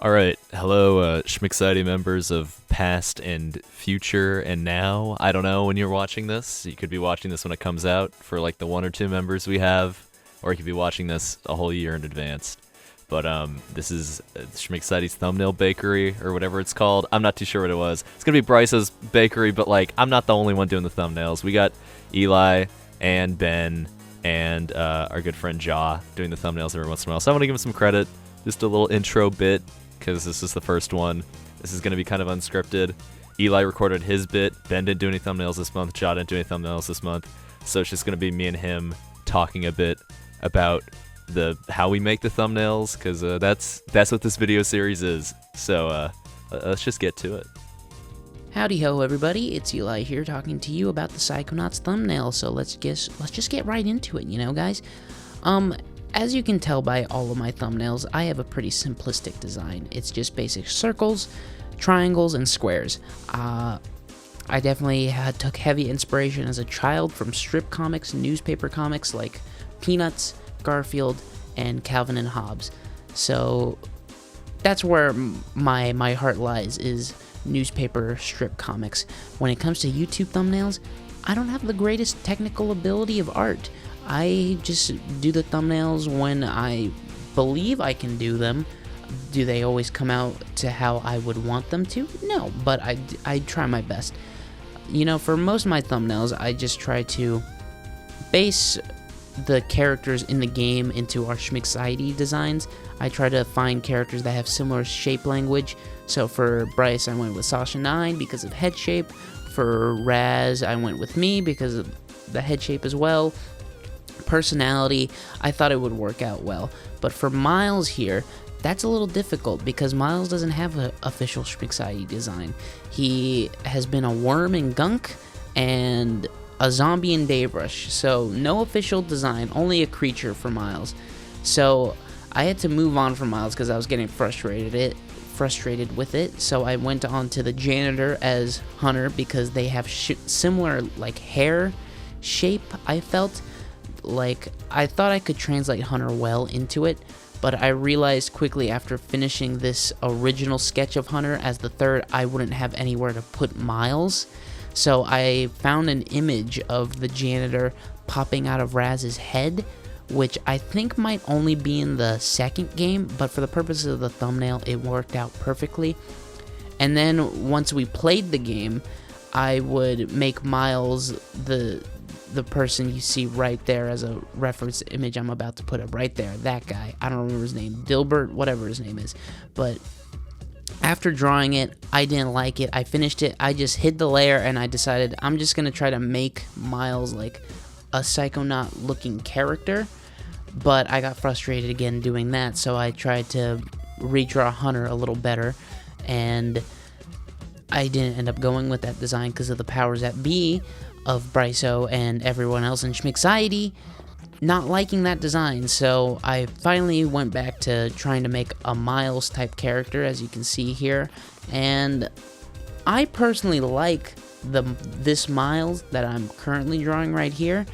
Alright, hello Schmiggciety members of past and future and now. I don't know when you're watching this. You could be watching this when it comes out for like the 1 or 2 members we have, or you could be watching this a whole year in advance. But this is Schmiggciety's thumbnail bakery, or whatever it's called. I'm not too sure what it was. It's gonna be Bryce's bakery, but like I'm not the only one doing the thumbnails. We got Eli and Ben and our good friend Jaw doing the thumbnails every once in a while. So I want to give him some credit. Just a little intro bit, because this is the first one. This is going to be kind of unscripted. Eli recorded his bit. Ben didn't do any thumbnails this month. Jaw didn't do any thumbnails this month. So it's just going to be me and him talking a bit about how we make the thumbnails, because that's what this video series is. So let's just get to it. Howdy ho everybody, it's Eli here talking to you about the Psychonauts thumbnail, so let's just get right into it, guys. As you can tell by all of my thumbnails, I have a pretty simplistic design. It's just basic circles, triangles, and squares. I definitely took heavy inspiration as a child from strip comics, newspaper comics like Peanuts, Garfield, and Calvin and Hobbes. So that's where my heart lies, is newspaper strip comics. When it comes to YouTube thumbnails, I don't have the greatest technical ability of art. I just do the thumbnails when I believe I can do them. Do they always come out to how I would want them to? No, but I try my best. For most of my thumbnails, I just try to base the characters in the game into our Schmiggciety designs. I try to find characters that have similar shape language. So for Bryce, I went with Sasha 9 because of head shape. For Raz, I went with me because of the head shape as well. Personality, I thought it would work out well. But for Miles here, that's a little difficult because Miles doesn't have an official Schmiggciety design. He has been a worm in Gunk and a zombie in Daybrush, so no official design, only a creature for Miles. So I had to move on from Miles because I was getting frustrated with it. So I went on to the janitor as Hunter because they have similar like hair shape. I felt like I thought I could translate Hunter well into it, but I realized quickly after finishing this original sketch of Hunter as the third, I wouldn't have anywhere to put Miles. So I found an image of the janitor popping out of Raz's head, which I think might only be in the second game, but for the purposes of the thumbnail, it worked out perfectly. And then once we played the game, I would make Miles the person you see right there as a reference image. I'm about to put up right there, that guy. I don't remember his name, Dilbert, whatever his name is. But after drawing it, I didn't like it. I finished it. I just hid the layer, and I decided I'm just going to try to make Miles like a Psychonaut looking character. But I got frustrated again doing that, so I tried to redraw Hunter a little better. And I didn't end up going with that design because of the powers that be of Bryso and everyone else in Schmiggciety not liking that design. So I finally went back to trying to make a Miles type character, as you can see here, and I personally like this Miles that I'm currently drawing right here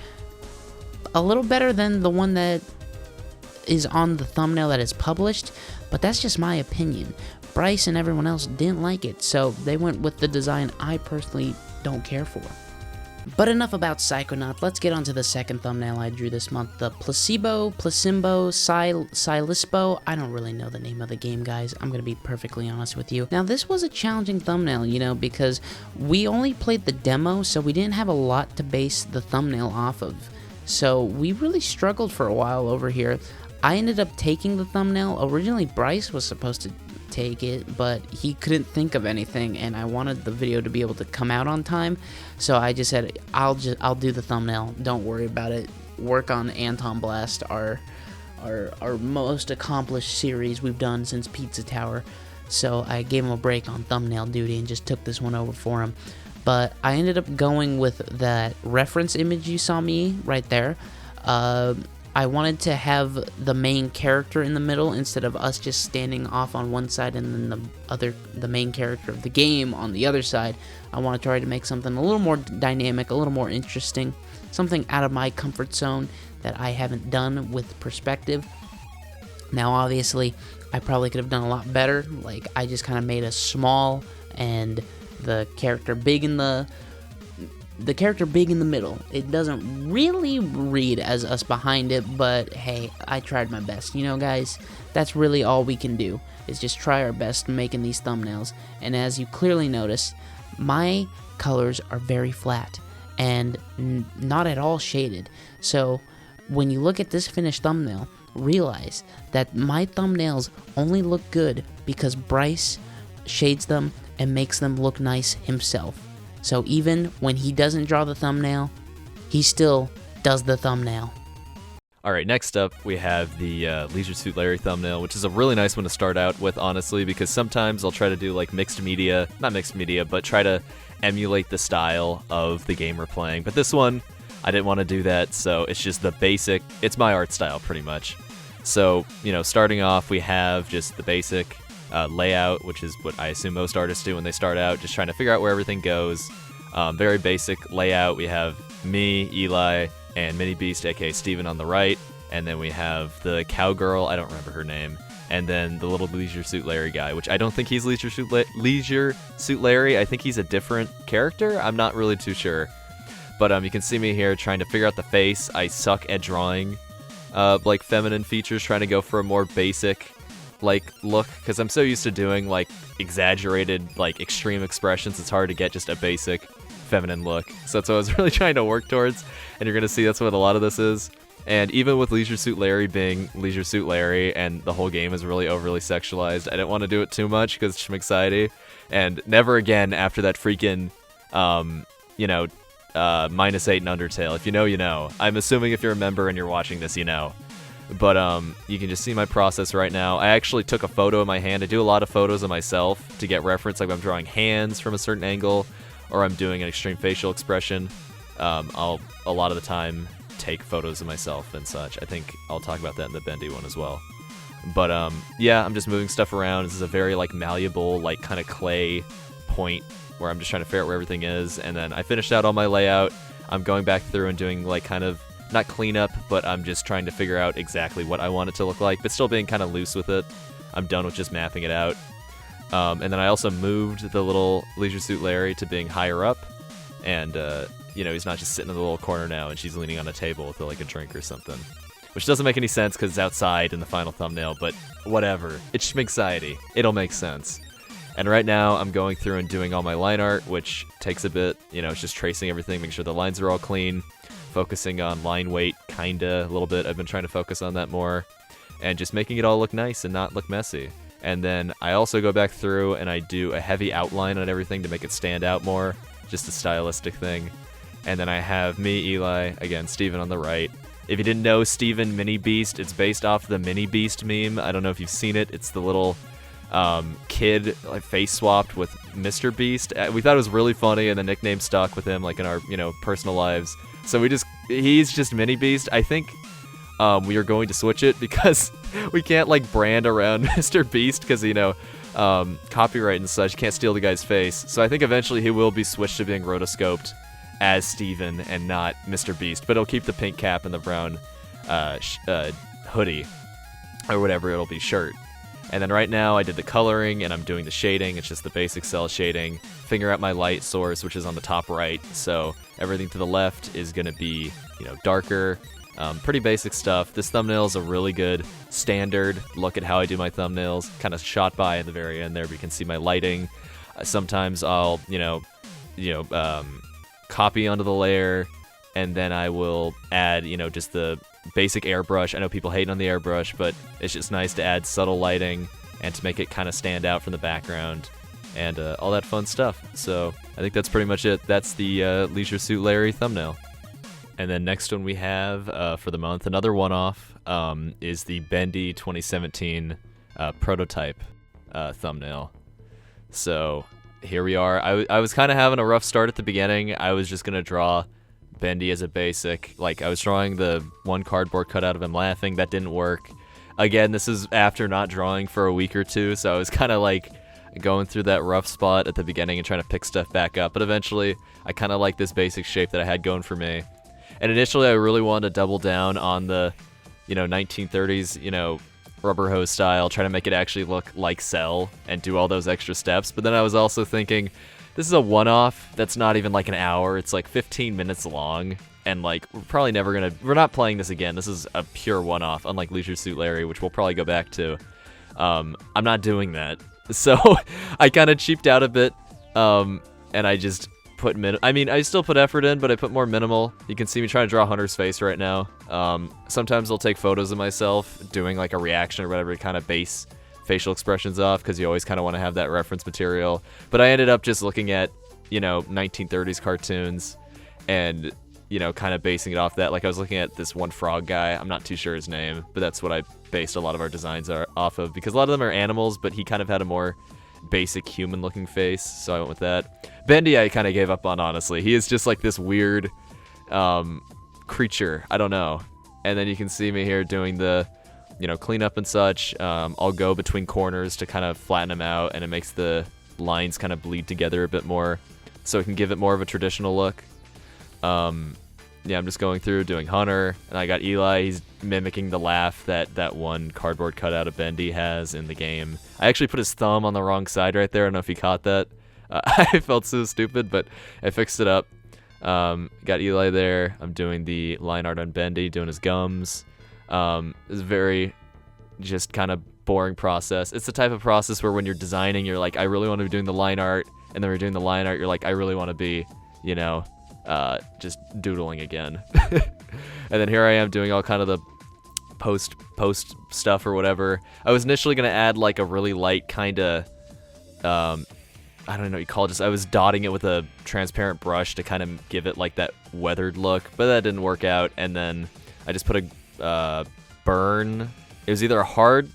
a little better than the one that is on the thumbnail that is published, but that's just my opinion. Bryce and everyone else didn't like it, so they went with the design I personally don't care for. But enough about Psychonaut, let's get on to the second thumbnail I drew this month, the Placebo, Silispo. I don't really know the name of the game, guys. I'm going to be perfectly honest with you. Now, this was a challenging thumbnail, because we only played the demo, so we didn't have a lot to base the thumbnail off of. So we really struggled for a while over here. I ended up taking the thumbnail. Originally, Bryce was supposed to take it, but he couldn't think of anything, and I wanted the video to be able to come out on time, so I just said I'll do the thumbnail, don't worry about it. Work on Anton Blast, our most accomplished series we've done since Pizza Tower. So I gave him a break on thumbnail duty and just took this one over for him. But I ended up going with that reference image you saw me right there. I wanted to have the main character in the middle instead of us just standing off on one side and then the main character of the game on the other side. I want to try to make something a little more dynamic, a little more interesting, something out of my comfort zone that I haven't done with perspective. Now, obviously, I probably could have done a lot better. Like, I just kind of made us small and the character big in the middle. It doesn't really read as us behind it, but hey, I tried my best. You know, guys, that's really all we can do, is just try our best making these thumbnails. And as you clearly notice, my colors are very flat and not at all shaded. So when you look at this finished thumbnail, realize that my thumbnails only look good because Bryce shades them and makes them look nice himself. So even when he doesn't draw the thumbnail, he still does the thumbnail. Alright, next up we have the Leisure Suit Larry thumbnail, which is a really nice one to start out with, honestly, because sometimes I'll try to do like not mixed media, but try to emulate the style of the game we're playing. But this one, I didn't want to do that, so it's just the basic, it's my art style pretty much. So, starting off, we have just the basic layout, which is what I assume most artists do when they start out, just trying to figure out where everything goes. Very basic layout. We have me, Eli, and Mini Beast, aka Steven, on the right, and then we have the cowgirl, I don't remember her name, and then the little Leisure Suit Larry guy, which I don't think he's Leisure Suit Larry. I think he's a different character. I'm not really too sure. But you can see me here trying to figure out the face. I suck at drawing like feminine features, trying to go for a more basic look, because I'm so used to doing like exaggerated, like extreme expressions. It's hard to get just a basic feminine look. So that's what I was really trying to work towards, and you're gonna see that's what a lot of this is. And even with Leisure Suit Larry being Leisure Suit Larry, and the whole game is really overly sexualized, I didn't want to do it too much because Schmiggciety, and never again after that freaking -8 in Undertale. If you know, you know. I'm assuming if you're a member and you're watching this, you know. But you can just see my process right now. I actually took a photo of my hand. I do a lot of photos of myself to get reference, like if I'm drawing hands from a certain angle, or I'm doing an extreme facial expression. I'll a lot of the time take photos of myself and such. I think I'll talk about that in the Bendy one as well. But yeah, I'm just moving stuff around. This is a very like malleable, like kind of clay point where I'm just trying to figure out where everything is. And then I finished out all my layout. I'm going back through and doing like kind of not cleanup, but I'm just trying to figure out exactly what I want it to look like, but still being kind of loose with it. I'm done with just mapping it out. And then I also moved the little Leisure Suit Larry to being higher up, and he's not just sitting in the little corner now and she's leaning on a table with like a drink or something, which doesn't make any sense because it's outside in the final thumbnail, but whatever. It's Schmiggciety. It'll make sense. And right now I'm going through and doing all my line art, which takes a bit. It's just tracing everything, making sure the lines are all clean, focusing on line weight kinda a little bit. I've been trying to focus on that more, and just making it all look nice and not look messy. And then I also go back through and I do a heavy outline on everything to make it stand out more, just a stylistic thing. And then I have me, Eli, again, Steven on the right. If you didn't know, Steven Mini Beast, it's based off the Mini Beast meme. I don't know if you've seen it. It's the little kid like face swapped with Mr. Beast. We thought it was really funny, and the nickname stuck with him like in our personal lives. So he's just Mini Beast. I think we are going to switch it because we can't like brand around Mr. Beast because copyright and such, can't steal the guy's face. So I think eventually he will be switched to being rotoscoped as Steven and not Mr. Beast, but he'll keep the pink cap and the brown hoodie or whatever it'll be, shirt. And then right now I did the coloring and I'm doing the shading. It's just the basic cell shading. Figure out my light source, which is on the top right. So everything to the left is going to be, darker. Pretty basic stuff. This thumbnail is a really good standard look at how I do my thumbnails. Kind of shot by at the very end there, but you can see my lighting. Sometimes I'll, copy onto the layer, and then I will add, just the basic airbrush. I know people hate on the airbrush, but it's just nice to add subtle lighting and to make it kind of stand out from the background and all that fun stuff. So I think that's pretty much it. That's the Leisure Suit Larry thumbnail. And then next one we have for the month, another one-off, is the Bendy 2017 prototype thumbnail. So here we are. I was kind of having a rough start at the beginning. I was just going to draw Bendy as a basic. Like, I was drawing the one cardboard cutout of him laughing. That didn't work. Again, this is after not drawing for a week or two, so I was kind of like going through that rough spot at the beginning and trying to pick stuff back up. But eventually, I kind of like this basic shape that I had going for me. And initially, I really wanted to double down on the, 1930s, rubber hose style, try to make it actually look like Cell and do all those extra steps. But then I was also thinking, this is a one-off that's not even like an hour. It's like 15 minutes long. And like, we're not playing this again. This is a pure one-off, unlike Leisure Suit Larry, which we'll probably go back to. I'm not doing that. So I kind of cheaped out a bit. And I just put I still put effort in, but I put more minimal. You can see me trying to draw Hunter's face right now. Sometimes I'll take photos of myself doing like a reaction or whatever to kind of base facial expressions off, because you always kind of want to have that reference material. But I ended up just looking at, 1930s cartoons and, kind of basing it off that. Like I was looking at this one frog guy. I'm not too sure his name, but that's what I based a lot of our designs off of, because a lot of them are animals, but he kind of had a more basic human looking face, so I went with that. Bendy I kind of gave up on, honestly. He is just like this weird creature. I don't know. And then you can see me here doing the cleanup and such. I'll go between corners to kind of flatten them out, and it makes the lines kind of bleed together a bit more, so it can give it more of a traditional look. Yeah, I'm just going through doing Hunter, and I got Eli. He's mimicking the laugh that one cardboard cutout of Bendy has in the game. I actually put his thumb on the wrong side right there. I don't know if you caught that. I felt so stupid, but I fixed it up. Got Eli there. I'm doing the line art on Bendy, doing his gums. It's very just kind of boring process. It's the type of process where when you're designing, you're like, I really want to be doing the line art, and then we're doing the line art, you're like, I really want to be, just doodling again. And then here I am doing all kind of the post stuff or whatever. I was initially gonna add like a really light kind of I don't know what you call it, just I was dotting it with a transparent brush to kind of give it like that weathered look, but that didn't work out. And then I just put a burn. It was either a hard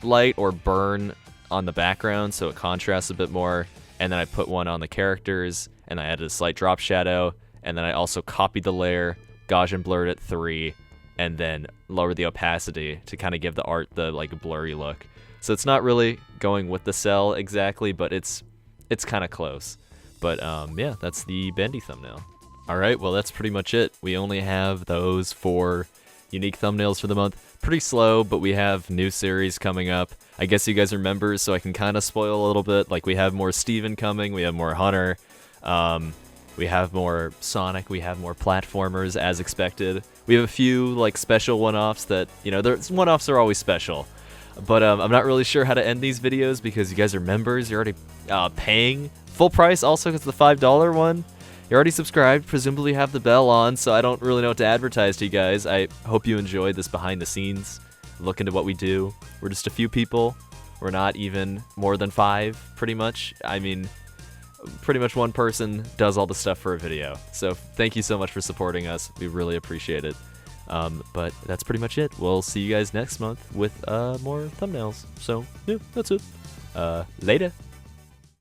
light or burn on the background, so it contrasts a bit more. And then I put one on the characters, and I added a slight drop shadow. And then I also copied the layer, Gaussian blurred at 3, and then lowered the opacity to kind of give the art the like blurry look. So it's not really going with the Cell exactly, but it's kind of close. But yeah, that's the Bendy thumbnail. Alright, well that's pretty much it. We only have those 4 unique thumbnails for the month. Pretty slow, but we have new series coming up. I guess you guys are members, so I can kind of spoil a little bit. Like we have more Steven coming, we have more Hunter, we have more Sonic, we have more platformers as expected. We have a few like special one-offs that, one-offs are always special. But I'm not really sure how to end these videos because you guys are members. You're already paying full price also because it's the $5 one. You're already subscribed, presumably have the bell on, so I don't really know what to advertise to you guys. I hope you enjoyed this behind the scenes look into what we do. We're just a few people. We're not even more than 5, pretty much. I mean, pretty much one person does all the stuff for a video. So thank you so much for supporting us. We really appreciate it. But that's pretty much it. We'll see you guys next month with more thumbnails. So yeah, that's it. Later.